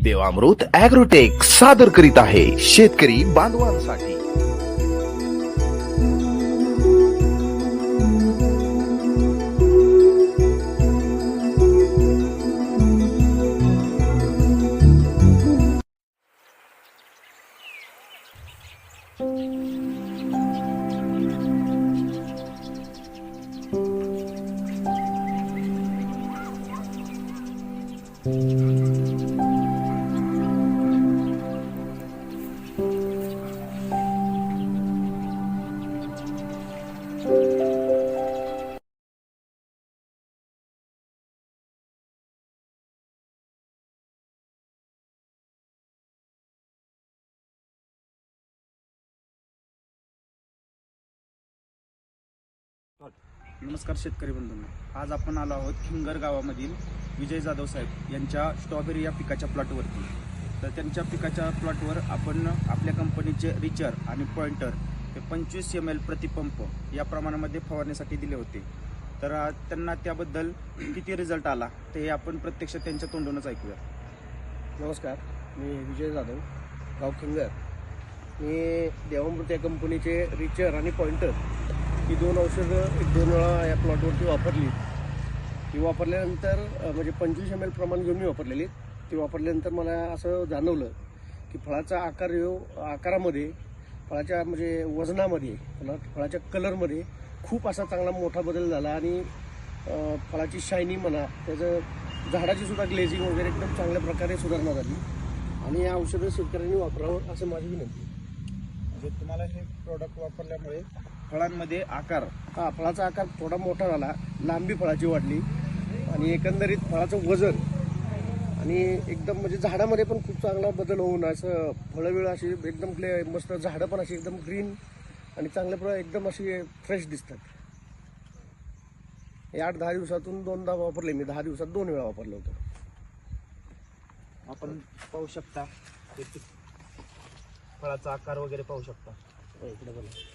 देवामृत agrotech सादर करीत आहे शेतकरी बांधवांसाठी। नमस्कार शेतकरी बंधूंनो, आज आपण आलो आहोत खिंगर गावामधील विजय जाधव साहेब यांच्या स्ट्रॉबेरी या पिकाच्या प्लॉटवरती। तर त्यांच्या पिकाच्या प्लॉटवर आपण आपल्या कंपनीचे रिचर आणि पॉइंटर हे 25 ml प्रतिपंप या प्रमाणामध्ये फवारण्यासाठी दिले होते। तर त्यांना त्याबद्दल किती रिझल्ट आला ते आपण प्रत्यक्ष त्यांच्या तोंडूनच ऐकूया। नमस्कार, मी विजय जाधव, गाव खिंगर। मी देवामृत या कंपनीचे रिचर आणि पॉइंटर ही दोन औषधं 1-2 वेळा या प्लॉटवरती वापरली। ती वापरल्यानंतर म्हणजे 25 ml प्रमाण घेऊन मी वापरलेली। ती वापरल्यानंतर मला असं जाणवलं की फळाचा आकारामध्ये, फळाच्या म्हणजे वजनामध्ये, फळाच्या कलरमध्ये खूप असा चांगला मोठा बदल झाला आणि फळाची शायनिंग म्हणा, त्याचं झाडाची सुद्धा ग्लेझिंग वगैरे एकदम चांगल्या प्रकारे सुधारणा झाली आणि या औषधं शेतकऱ्यांनी वापरावं असं माझी विनंती। म्हणजे तुम्हाला हे प्रोडक्ट वापरल्यामुळे फळांमध्ये फळाचा आकार थोडा मोठा झाला, लांबी फळाची वाढली आणि एकंदरीत फळाचं वजन आणि एकदम म्हणजे झाडामध्ये पण खूप चांगला बदल होऊन असं फळं अशी एकदम मस्त, झाडं पण अशी एकदम ग्रीन आणि चांगल्या प्रकारे एकदम अशी फ्रेश दिसतात। हे 8-10 दिवसातून 2दा वापरले मी, 10 दिवसात 2 वेळा वापरलं होतं। आपण पाहू शकता फळाचा आकार वगैरे पाहू शकता। इकडे बघा।